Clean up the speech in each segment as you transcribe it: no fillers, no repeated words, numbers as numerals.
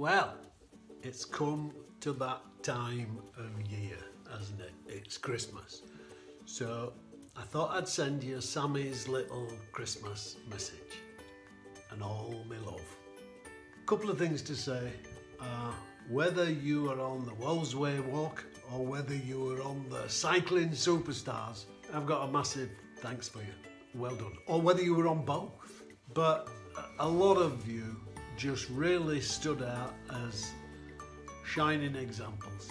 Well, it's come to that time of year, hasn't it? It's Christmas. So I thought I'd send you Sammy's little Christmas message and all my love. Couple of things to say. Whether you are on the Wolds walk or whether you are on the cycling superstars, I've got a massive thanks for you. Well done. Or whether you were on both. But a lot of you just really stood out as shining examples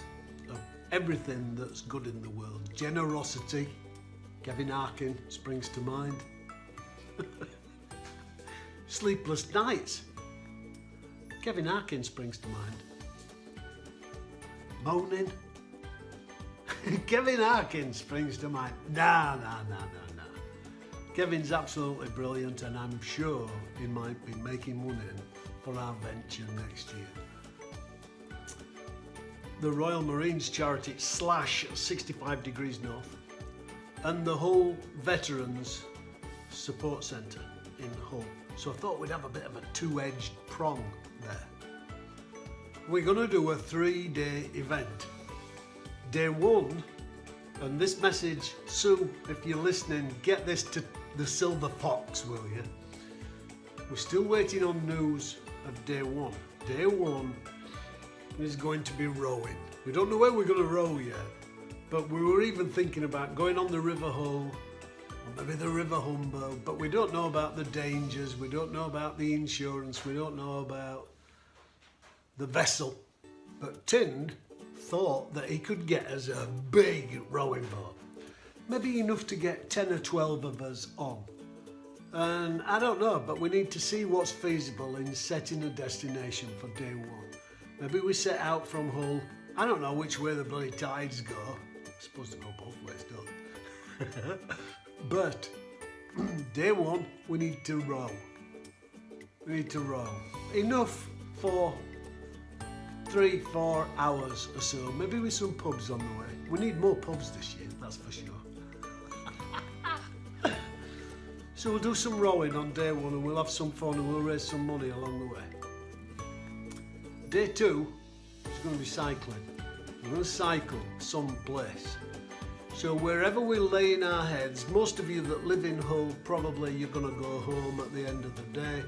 of everything that's good in the world. Generosity, Kevin Arkin springs to mind. Sleepless nights, Kevin Arkin springs to mind. Moaning, Kevin Arkin springs to mind. Nah. Kevin's absolutely brilliant, and I'm sure he might be making money for our venture next year. The Royal Marines charity / 65 Degrees North and the Hull Veterans Support Centre in Hull. So I thought we'd have a bit of a two-edged prong there. We're going to do a 3-day event. Day 1, and this message, Sue, if you're listening, get this to the Silver Fox, will you? We're still waiting on news of day 1. Day 1 is going to be rowing. We don't know where we're going to row yet, but we were even thinking about going on the River Hull, or maybe the River Humber, but we don't know about the dangers, we don't know about the insurance, we don't know about the vessel. But Tind thought that he could get us a big rowing boat. Maybe enough to get 10 or 12 of us on. And I don't know, but we need to see what's feasible in setting a destination for day 1. Maybe we set out from Hull. I don't know which way the bloody tides go. They're supposed to go both ways, don't they? But day 1, we need to row. We need to row. Enough for 3-4 hours or so, maybe with some pubs on the way. We need more pubs this year, that's for sure. So we'll do some rowing on day 1 and we'll have some fun and we'll raise some money along the way. Day 2 is going to be cycling. We're going to cycle someplace. So wherever we're laying our heads, most of you that live in Hull, probably you're going to go home at the end of the day.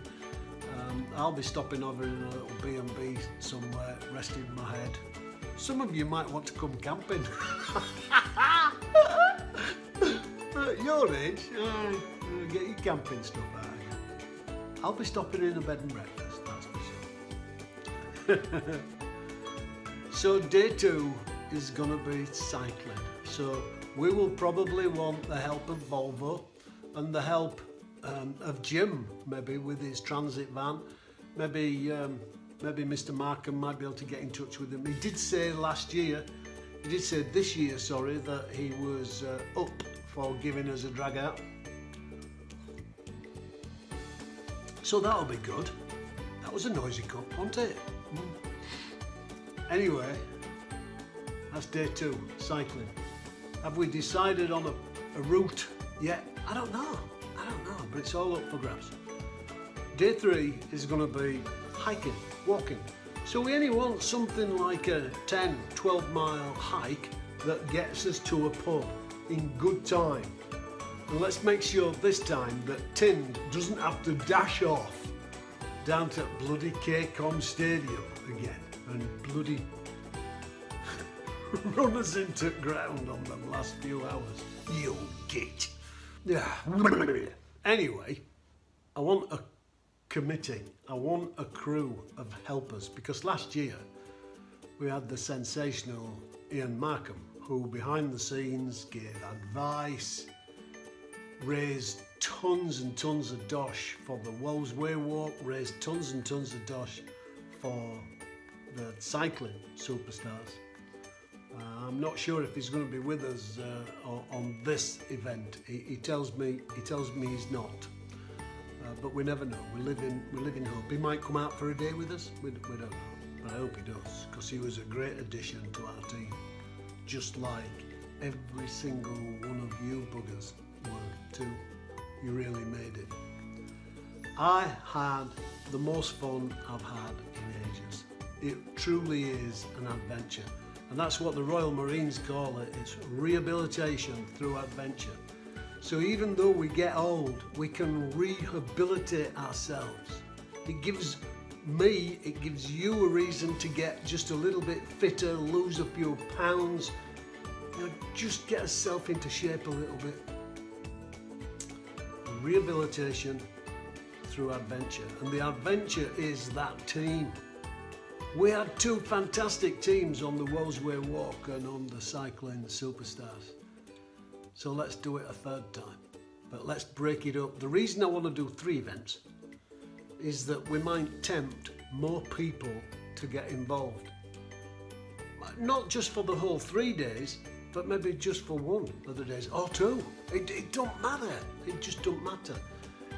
I'll be stopping over in a little B&B somewhere, resting my head. Some of you might want to come camping. At your age, get your camping stuff out of you. I'll be stopping in a bed and breakfast, that's for sure. So day 2 is going to be cycling. So we will probably want the help of Volvo and the help of Jim, maybe with his transit van. Maybe Mr. Markham might be able to get in touch with him. He did say this year, that he was up for giving us a drag out. So that'll be good. That was a noisy cup, wasn't it? Anyway, that's day 2, cycling. Have we decided on a route yet? I don't know, but it's all up for grabs. Day 3 is going to be hiking, walking. So we only want something like a 10-12 mile hike that gets us to a pub in good time. And let's make sure this time that Tind doesn't have to dash off down to bloody Cacom Stadium again and bloody run us into ground on the last few hours. You git. Yeah. Anyway, I want a committee, I want a crew of helpers, because last year we had the sensational Ian Markham, who behind the scenes gave advice, raised tons and tons of dosh for the Wolds walk, raised tons and tons of dosh for the cycling superstars. I'm not sure if he's going to be with us on this event. He tells me he's not, but we never know. We live in hope. He might come out for a day with us. We don't know, but I hope he does, because he was a great addition to our team, just like every single one of you buggers were too. You really made it. I had the most fun I've had in ages. It truly is an adventure. And that's what the Royal Marines call it. It's rehabilitation through adventure. So even though we get old, we can rehabilitate ourselves. It gives me, it gives you a reason to get just a little bit fitter, lose a few pounds, you know, just get yourself into shape a little bit. Rehabilitation through adventure. And the adventure is that team. We had two fantastic teams on the Wolds Walk and on the Cycling Superstars. So let's do it a third time. But let's break it up. The reason I want to do 3 events is that we might tempt more people to get involved. Not just for the whole 3 days, but maybe just for 1 of the days, or 2. It don't matter. It just don't matter.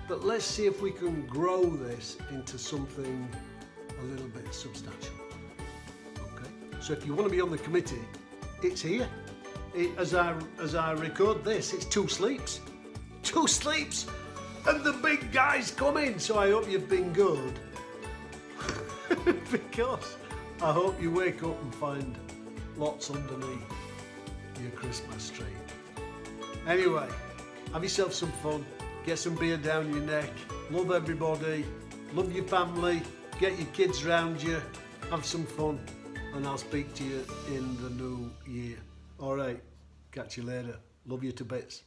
But let's see if we can grow this into something a little bit substantial. Okay. So if you want to be on the committee, it's here. As I record this, it's 2 sleeps. 2 sleeps, and the big guy's coming. So I hope you've been good, because I hope you wake up and find lots underneath your Christmas tree. Anyway, have yourself some fun. Get some beer down your neck. Love everybody. Love your family. Get your kids round you. Have some fun. And I'll speak to you in the new year. All right. Catch you later. Love you to bits.